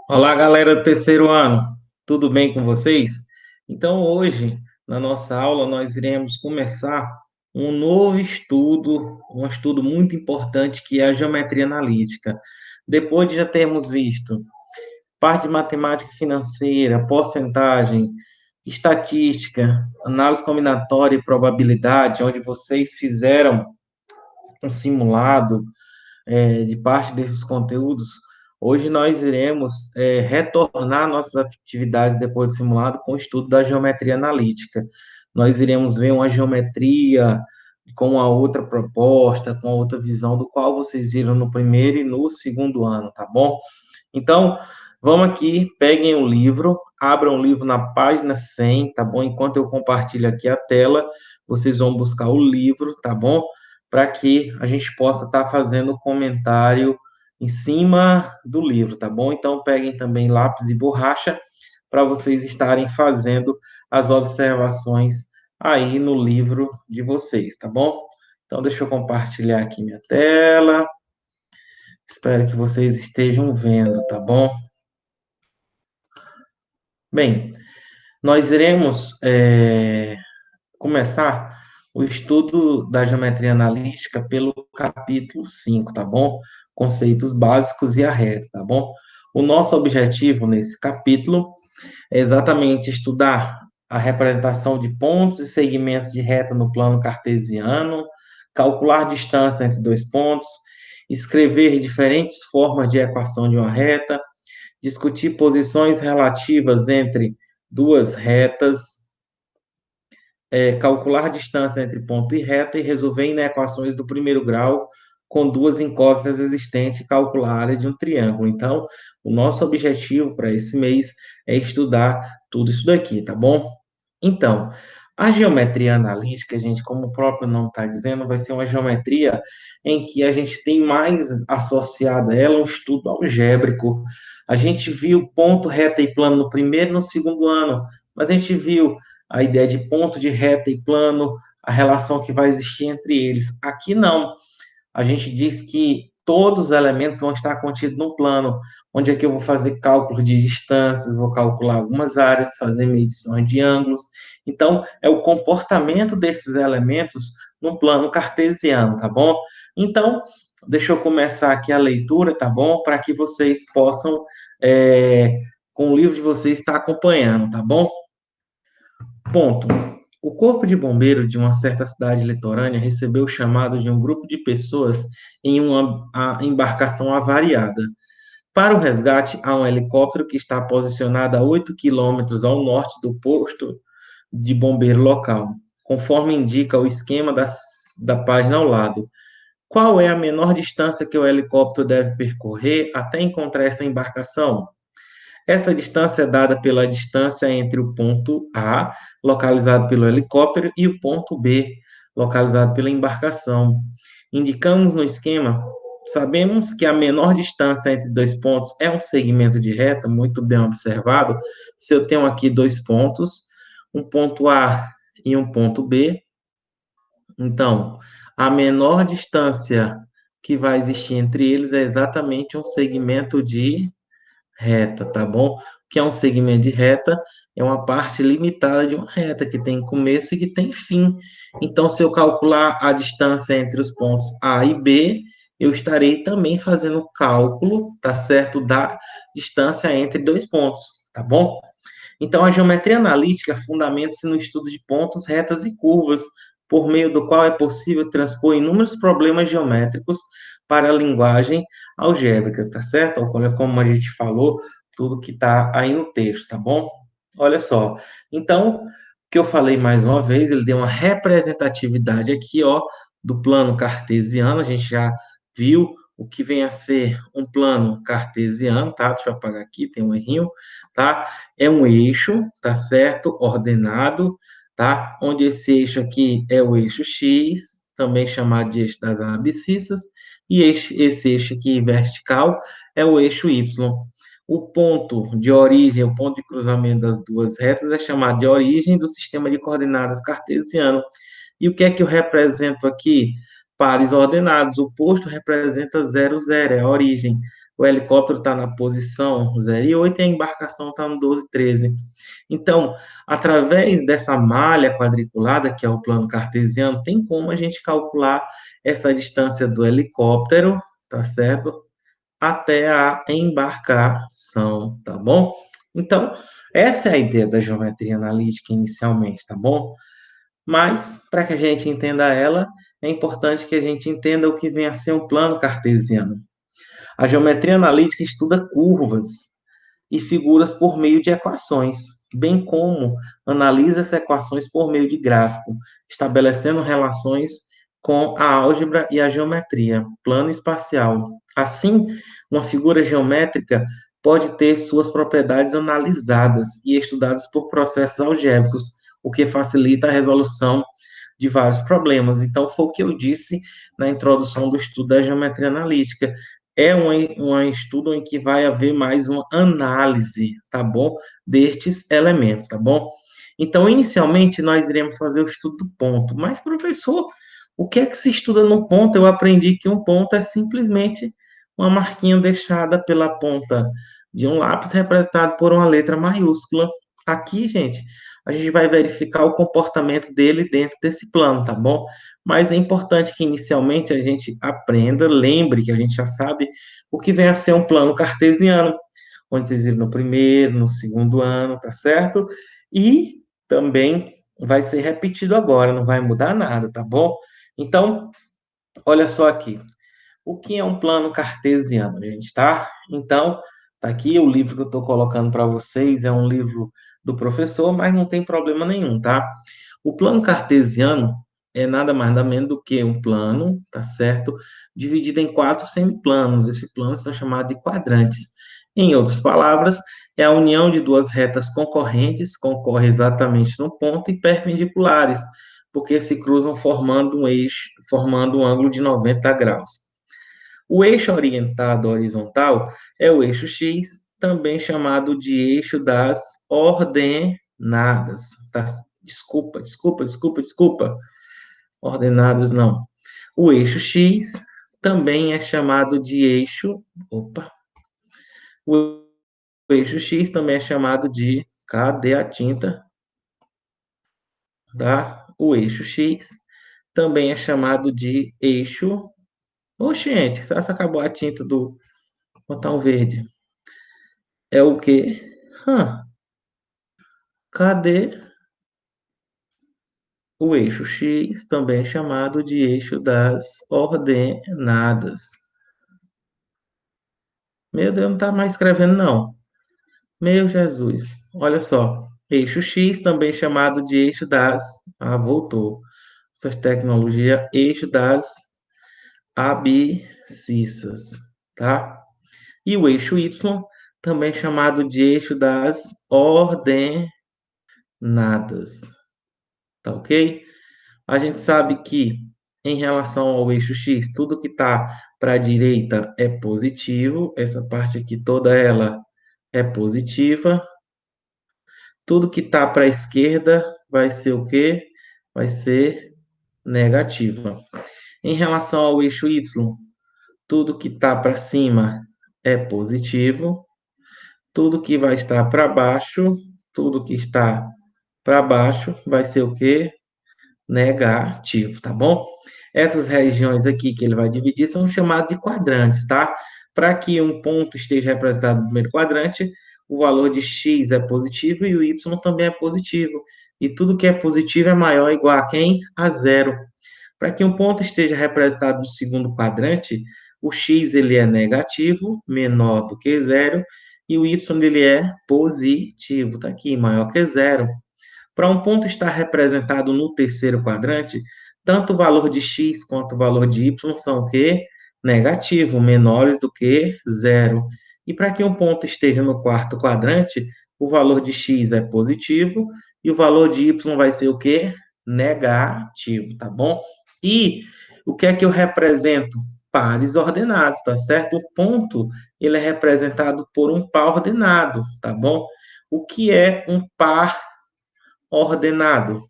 Olá, galera do terceiro ano, tudo bem com vocês? Então, hoje, na nossa aula, nós iremos começar um novo estudo, um estudo muito importante que é a geometria analítica. Depois de já termos visto parte de matemática financeira, porcentagem, estatística, análise combinatória e probabilidade, onde vocês fizeram um simulado de parte desses conteúdos, hoje nós iremos retornar nossas atividades depois do simulado com o estudo da geometria analítica. Nós iremos ver uma geometria com a outra proposta, com a outra visão, do qual vocês viram no primeiro e no segundo ano, tá bom? Então, vamos aqui, peguem o livro, abram o livro na página 100, tá bom? Enquanto eu compartilho aqui a tela, vocês vão buscar o livro, tá bom? Para que a gente possa estar fazendo comentário em cima do livro, tá bom? Então, peguem também lápis e borracha para vocês estarem fazendo as observações aí no livro de vocês, tá bom? Então, deixa eu compartilhar aqui minha tela. Espero que vocês estejam vendo, tá bom? Bem, nós iremos começar o estudo da geometria analítica pelo capítulo 5, tá bom? Conceitos básicos e a reta, tá bom? O nosso objetivo nesse capítulo é exatamente estudar a representação de pontos e segmentos de reta no plano cartesiano, calcular distância entre dois pontos, escrever diferentes formas de equação de uma reta, discutir posições relativas entre duas retas, calcular a distância entre ponto e reta e resolver inequações do primeiro grau com duas incógnitas existentes e calcular a área de um triângulo. Então, o nosso objetivo para esse mês é estudar tudo isso daqui, tá bom? Então, a geometria analítica, gente, como o próprio nome está dizendo, vai ser uma geometria em que a gente tem mais associada a ela um estudo algébrico. A gente viu ponto, reta e plano no primeiro e no segundo ano, mas a gente viu a ideia de ponto de reta e plano, a relação que vai existir entre eles. Aqui não. A gente diz que todos os elementos vão estar contidos no plano, onde aqui eu vou fazer cálculo de distâncias, vou calcular algumas áreas, fazer medições de ângulos. Então, é o comportamento desses elementos no plano cartesiano, tá bom? Então, deixa eu começar aqui a leitura, tá bom? Para que vocês possam, com o livro de vocês, estar acompanhando, tá bom? Ponto. O corpo de bombeiro de uma certa cidade litorânea recebeu o chamado de um grupo de pessoas em uma embarcação avariada. Para o resgate, há um helicóptero que está posicionado a 8 quilômetros ao norte do posto de bombeiro local, conforme indica o esquema da página ao lado. Qual é a menor distância que o helicóptero deve percorrer até encontrar essa embarcação? Essa distância é dada pela distância entre o ponto A, localizado pelo helicóptero, e o ponto B, localizado pela embarcação. Indicamos no esquema, sabemos que a menor distância entre dois pontos é um segmento de reta, muito bem observado. Se eu tenho aqui dois pontos, um ponto A e um ponto B, então, a menor distância que vai existir entre eles é exatamente um segmento de reta, tá bom? O que é um segmento de reta? É uma parte limitada de uma reta, que tem começo e que tem fim. Então, se eu calcular a distância entre os pontos A e B, eu estarei também fazendo o cálculo, tá certo, da distância entre dois pontos, tá bom? Então, a geometria analítica fundamenta-se no estudo de pontos, retas e curvas, por meio do qual é possível transpor inúmeros problemas geométricos para a linguagem algébrica, tá certo? Olha como a gente falou, tudo que está aí no texto, tá bom? Olha só. Então, o que eu falei mais uma vez, ele deu uma representatividade aqui, ó, do plano cartesiano, a gente já viu o que vem a ser um plano cartesiano, tá? Deixa eu apagar aqui, tem um errinho, tá? É um eixo, tá certo? Ordenado, tá? Onde esse eixo aqui é o eixo X, também chamado de eixo das abscissas, e esse eixo aqui vertical é o eixo Y. O ponto de origem, o ponto de cruzamento das duas retas é chamado de origem do sistema de coordenadas cartesiano. E o que é que eu represento aqui? Pares ordenados. O posto representa 0, 0, é a origem. o helicóptero está na posição 0,8 e a embarcação está no 12,13. Então, através dessa malha quadriculada, que é o plano cartesiano, tem como a gente calcular essa distância do helicóptero, tá certo? Até a embarcação, tá bom? Então, essa é a ideia da geometria analítica inicialmente, tá bom? Mas, para que a gente entenda ela, é importante que a gente entenda o que vem a ser um plano cartesiano. A geometria analítica estuda curvas e figuras por meio de equações, bem como analisa essas equações por meio de gráfico, estabelecendo relações com a álgebra e a geometria plano espacial. Assim, uma figura geométrica pode ter suas propriedades analisadas e estudadas por processos algébricos, o que facilita a resolução de vários problemas. Então, foi o que eu disse na introdução do estudo da geometria analítica. É um estudo em que vai haver mais uma análise, tá bom? Destes elementos, tá bom? Então, inicialmente, nós iremos fazer o estudo do ponto. Mas, professor, o que é que se estuda no ponto? Eu aprendi que um ponto é simplesmente uma marquinha deixada pela ponta de um lápis representado por uma letra maiúscula. Aqui, gente, a gente vai verificar o comportamento dele dentro desse plano, tá bom? Mas é importante que inicialmente a gente aprenda, lembre que a gente já sabe o que vem a ser um plano cartesiano, onde vocês viram no primeiro, no segundo ano, tá certo? E também vai ser repetido agora, não vai mudar nada, tá bom? Então, olha só aqui. O que é um plano cartesiano, gente, tá? Então, tá aqui o livro que eu estou colocando para vocês, é um livro do professor, mas não tem problema nenhum, tá? O plano cartesiano é nada mais nada menos do que um plano, tá certo? Dividido em 4 semiplanos. Esses planos são chamados de quadrantes. Em outras palavras, é a união de duas retas concorrentes, concorrem exatamente no ponto e perpendiculares, porque se cruzam formando um eixo, formando um ângulo de 90 graus. O eixo orientado horizontal é o eixo X, também chamado de eixo das ordenadas. Tá? Desculpa. Ordenadas não. O eixo X também é chamado de eixo. Opa! O eixo X também é chamado de. Cadê a tinta? Tá? O eixo X também é chamado de eixo. Oxente, essa acabou a tinta do botão verde. É o quê? Cadê o eixo X, também chamado de eixo das ordenadas? Meu Deus, não está mais escrevendo, não. Meu Jesus, olha só. Eixo X, também chamado de eixo das. Ah, voltou. Essa tecnologia, eixo das abscissas, tá? E o eixo Y, também chamado de eixo das ordenadas, tá ok? A gente sabe que, em relação ao eixo X, tudo que está para a direita é positivo, essa parte aqui toda ela é positiva. Tudo que está para a esquerda vai ser o quê? Vai ser negativa. Em relação ao eixo Y, tudo que está para cima é positivo. Tudo que vai estar para baixo, tudo que está para baixo vai ser o quê? Negativo, tá bom? Essas regiões aqui que ele vai dividir são chamadas de quadrantes, tá? Para que um ponto esteja representado no primeiro quadrante, o valor de x é positivo e o y também é positivo. E tudo que é positivo é maior ou igual a quem? A zero. Para que um ponto esteja representado no segundo quadrante, o x ele é negativo, menor do que zero, e o y ele é positivo, tá aqui, maior que zero. Para um ponto estar representado no terceiro quadrante, tanto o valor de x quanto o valor de y são o quê? Negativo, menores do que zero. E para que um ponto esteja no quarto quadrante, o valor de x é positivo e o valor de y vai ser o quê? Negativo, tá bom? E o que é que eu represento? Pares ordenados, tá certo? O ponto, ele é representado por um par ordenado, tá bom? O que é um par ordenado,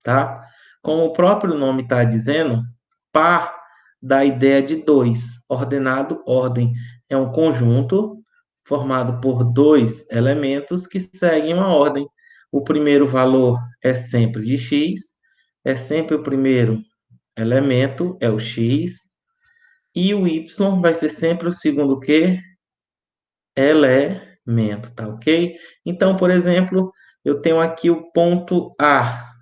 tá? Como o próprio nome está dizendo, par da ideia de dois. Ordenado, ordem, é um conjunto formado por dois elementos que seguem uma ordem. O primeiro valor é sempre de x, é sempre o primeiro elemento, é o x, e o y vai ser sempre o segundo quê? Elemento, tá ok? Então, por exemplo, eu tenho aqui o ponto A,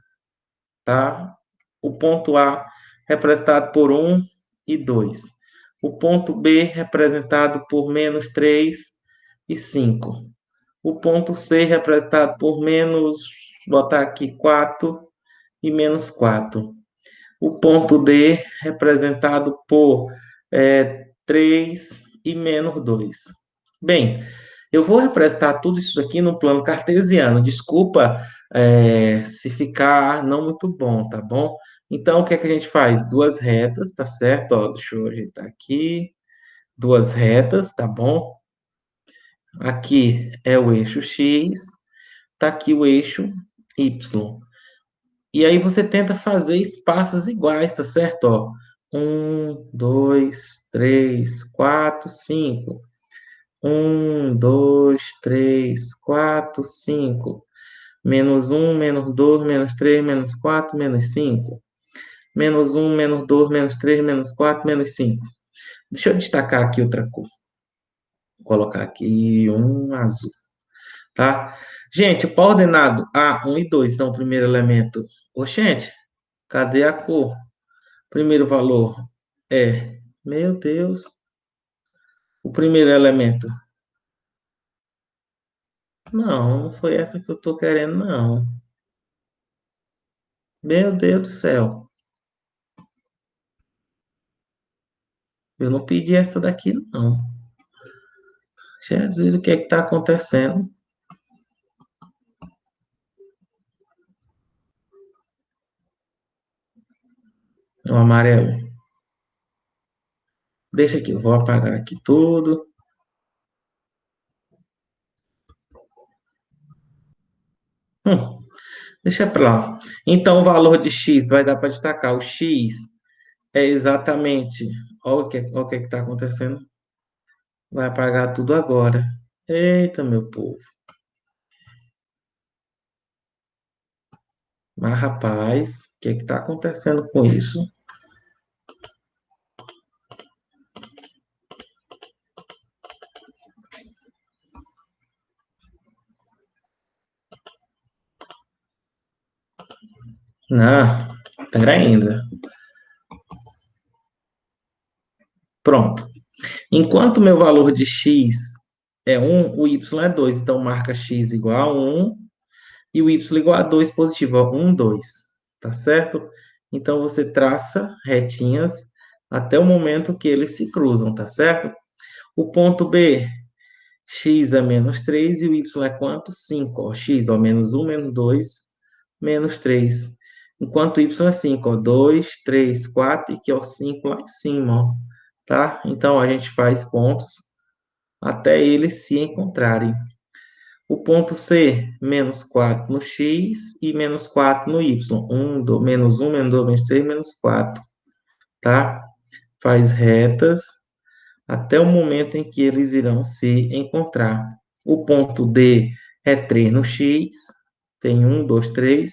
tá? O ponto A representado por 1 e 2. O ponto B representado por menos 3 e 5. O ponto C representado por menos, botar aqui 4 e menos 4. O ponto D representado por 3 e menos 2. Bem, eu vou representar tudo isso aqui no plano cartesiano. Desculpa se ficar não muito bom, tá bom? Então, o que é que a gente faz? Duas retas, tá certo? Ó, deixa eu ajeitar aqui. Duas retas, tá bom? Aqui é o eixo X, tá aqui o eixo Y. E aí você tenta fazer espaços iguais, tá certo? Ó, 1, 2, 3, 4, 5. 1, 2, 3, 4, 5. Menos 1, menos 2, menos 3, menos 4, menos 5. Menos 1, menos 2, menos 3, menos 4, menos 5. Deixa eu destacar aqui outra cor. Vou colocar aqui um azul, tá? Gente, para ordenado A1 e 2, então o primeiro elemento. Oxente, cadê a cor? Primeiro valor é, meu Deus, o primeiro elemento. Não, não foi essa que eu tô querendo, não. Meu Deus do céu. Eu não pedi essa daqui, não. Jesus, o que é que tá acontecendo? O amarelo. Deixa aqui, eu vou apagar aqui tudo. Hum, deixa pra lá. Então, o valor de x vai dar para destacar. O x é exatamente. Olha o que está acontecendo. Vai apagar tudo agora. Eita, meu povo. Mas, rapaz, o que está acontecendo com isso? Não, pera ainda. Pronto. Enquanto meu valor de x é 1, o y é 2. Então, marca x igual a 1 e o y igual a 2 positivo. Ó, 1, 2. Tá certo? Então, você traça retinhas até o momento que eles se cruzam, tá certo? O ponto B, x é menos 3 e o y é quanto? 5. Ó, x, ó, menos 1, menos 2, menos 3. Enquanto y é 5, ó, 2, 3, 4 e aqui, ó, 5 lá em cima, ó. Tá? Então, a gente faz pontos até eles se encontrarem. O ponto C, menos 4 no x e menos 4 no y. Menos 1, menos 2, menos 3, menos 4. Tá? Faz retas até o momento em que eles irão se encontrar. O ponto D é 3 no x, tem 1, 2, 3,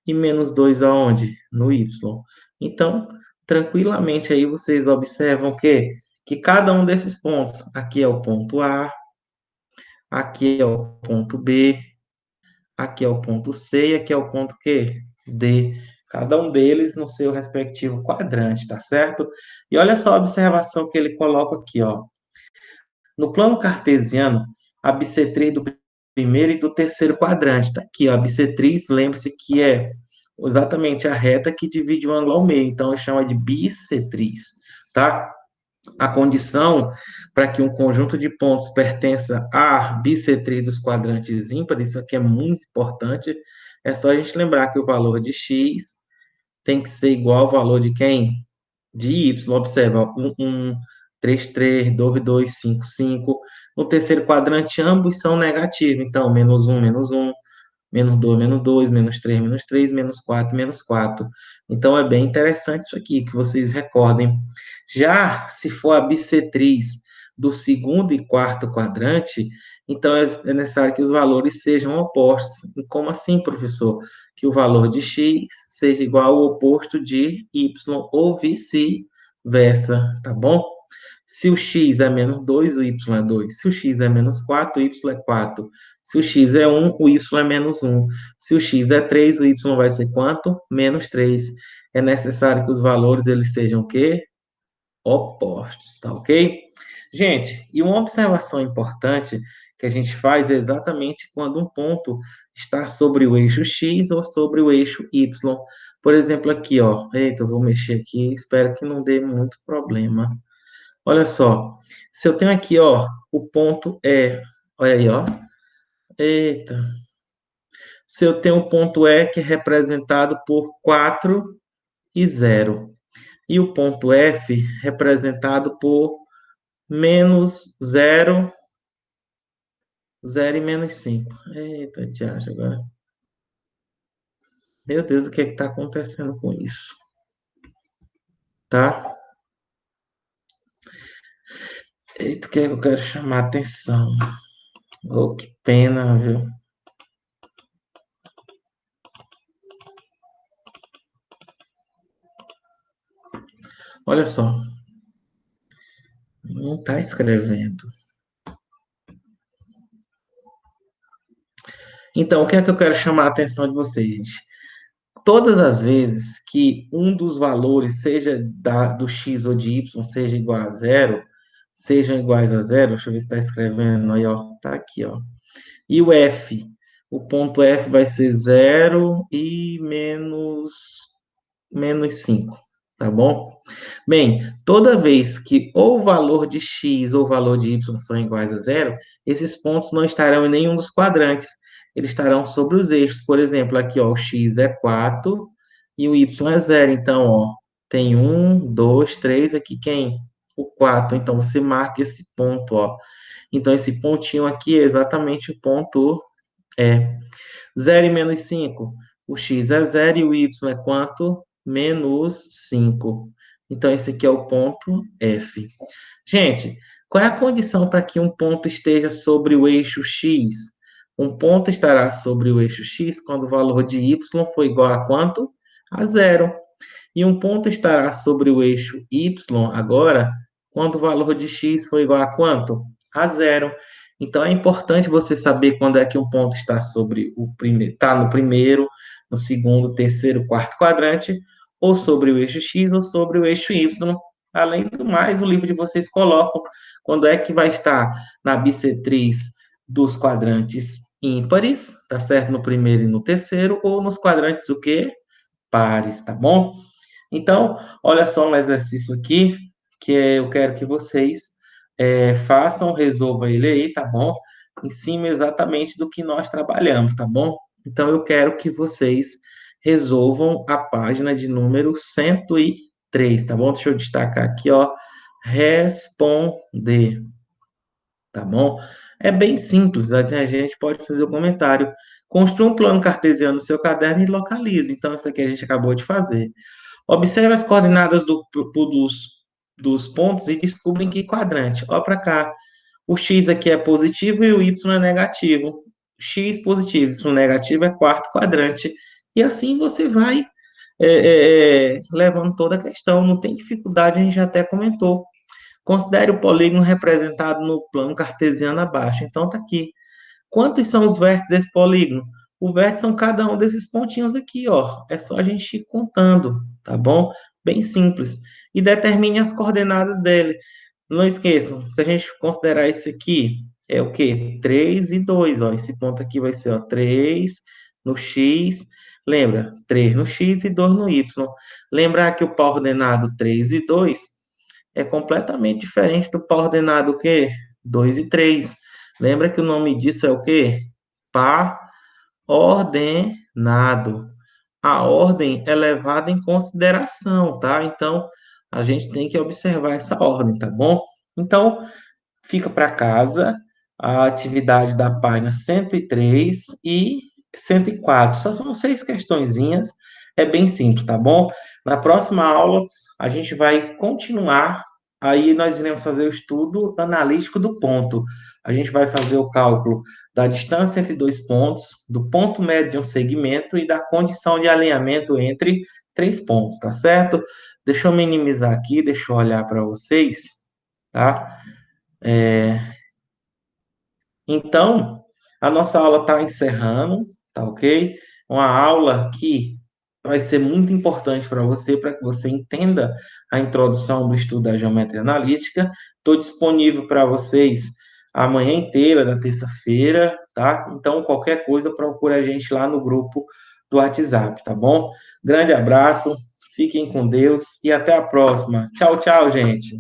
e menos 2 aonde? No y. Então, tranquilamente aí vocês observam que cada um desses pontos, aqui é o ponto A, aqui é o ponto B, aqui é o ponto C e aqui é o ponto Q? D. Cada um deles no seu respectivo quadrante, tá certo? E olha só a observação que ele coloca aqui, ó. No plano cartesiano, a bissetriz do primeiro e do terceiro quadrante. Tá aqui, ó, a bissetriz, lembre-se que é exatamente a reta que divide o ângulo ao meio. Então, chama de bissetriz, tá? A condição para que um conjunto de pontos pertença à bissetriz dos quadrantes ímpares, isso aqui é muito importante, é só a gente lembrar que o valor de x tem que ser igual ao valor de quem? De y. Observa, 3, 3, 2, 2, 5, 5. No terceiro quadrante, ambos são negativos. Então, menos 1, menos 1. menos 2, menos 3, menos 4. Então, é bem interessante isso aqui, que vocês recordem. Já se for a bissetriz do segundo e quarto quadrante, então é necessário que os valores sejam opostos. E como assim, professor? Que o valor de x seja igual ao oposto de y, ou vice-versa, tá bom? Se o x é menos 2, o y é 2. Se o x é menos 4, o y é 4. Se o x é 1, o y é menos 1. Se o x é 3, o y vai ser quanto? Menos 3. É necessário que os valores eles sejam o quê? Opostos, tá ok? Gente, e uma observação importante que a gente faz é exatamente quando um ponto está sobre o eixo x ou sobre o eixo y. Por exemplo, aqui, ó. Eita, eu vou mexer aqui, espero que não dê muito problema. Olha só, se eu tenho aqui, ó, o ponto E, olha aí, ó. Eita. Se eu tenho o ponto E que é representado por 4 e 0, e o ponto F representado por menos 0, 0 e menos 5. Eita, diacho, agora. Meu Deus, o que é que está acontecendo com isso? Tá? Eita, o que é que eu quero chamar a atenção? Oh, que pena, viu? Olha só, não está escrevendo. Então, o que é que eu quero chamar a atenção de vocês, gente? Todas as vezes que um dos valores, seja do x ou de y, seja igual a zero, sejam iguais a zero, deixa eu ver se está escrevendo aí, ó, tá aqui, ó. E o f, o ponto f vai ser zero e menos 5, tá bom? Bem, toda vez que ou o valor de x ou o valor de y são iguais a zero, esses pontos não estarão em nenhum dos quadrantes, eles estarão sobre os eixos. Por exemplo, aqui, ó, o x é 4 e o y é zero. Então, ó, tem 1, 2, 3, aqui quem? O 4. Então, você marca esse ponto, ó. Então, esse pontinho aqui é exatamente o ponto E. 0 e menos 5. O x é 0 e o y é quanto? Menos 5. Então, esse aqui é o ponto F. Gente, qual é a condição para que um ponto esteja sobre o eixo x? Um ponto estará sobre o eixo x quando o valor de y for igual a quanto? A zero. E um ponto estará sobre o eixo y agora quando o valor de x for igual a quanto? A zero. Então é importante você saber quando é que um ponto está sobre o primeiro, está no primeiro, no segundo, terceiro, quarto quadrante, ou sobre o eixo x ou sobre o eixo y. Além do mais, o livro de vocês colocam quando é que vai estar na bissetriz dos quadrantes ímpares, tá certo? No primeiro e no terceiro, ou nos quadrantes o quê? Pares, tá bom? Então, olha só um exercício aqui que eu quero que vocês façam, resolvam ele aí, tá bom? Em cima exatamente do que nós trabalhamos, tá bom? Então, eu quero que vocês resolvam a página de número 103, tá bom? Deixa eu destacar aqui, ó, responder, tá bom? É bem simples, a gente pode fazer o comentário. Construa um plano cartesiano no seu caderno e localize. Então, isso aqui a gente acabou de fazer. Observe as coordenadas dos pontos e descubra em que quadrante. Olha para cá. O x aqui é positivo e o y é negativo. X positivo, y negativo é quarto quadrante. E assim você vai levando toda a questão. Não tem dificuldade, a gente já até comentou. Considere o polígono representado no plano cartesiano abaixo. Então, está aqui. Quantos são os vértices desse polígono? O vértice são cada um desses pontinhos aqui, ó. É só a gente ir contando, tá bom? Bem simples. E determine as coordenadas dele. Não esqueçam, se a gente considerar esse aqui, é o quê? 3 e 2, ó. Esse ponto aqui vai ser, ó, 3 no x. Lembra? 3 no x e 2 no y. Lembrar que o pau ordenado 3 e 2 é completamente diferente do pau ordenado o quê? 2 e 3. Lembra que o nome disso é o quê? Par ordenado. A ordem é levada em consideração, tá? Então, a gente tem que observar essa ordem, tá bom? Então, fica para casa a atividade da página 103 e 104. Só são 6 questõezinhas, é bem simples, tá bom? Na próxima aula, a gente vai continuar, aí nós iremos fazer o estudo analítico do ponto. A gente vai fazer o cálculo da distância entre dois pontos, do ponto médio de um segmento e da condição de alinhamento entre três pontos, tá certo? Deixa eu minimizar aqui, deixa eu olhar para vocês, tá? Então, a nossa aula está encerrando, tá ok? Uma aula que vai ser muito importante para que você entenda a introdução do estudo da geometria analítica. Estou disponível para vocês a manhã inteira da terça-feira, tá? Então, qualquer coisa, procure a gente lá no grupo do WhatsApp, tá bom? Grande abraço, fiquem com Deus e até a próxima. Tchau, tchau, gente.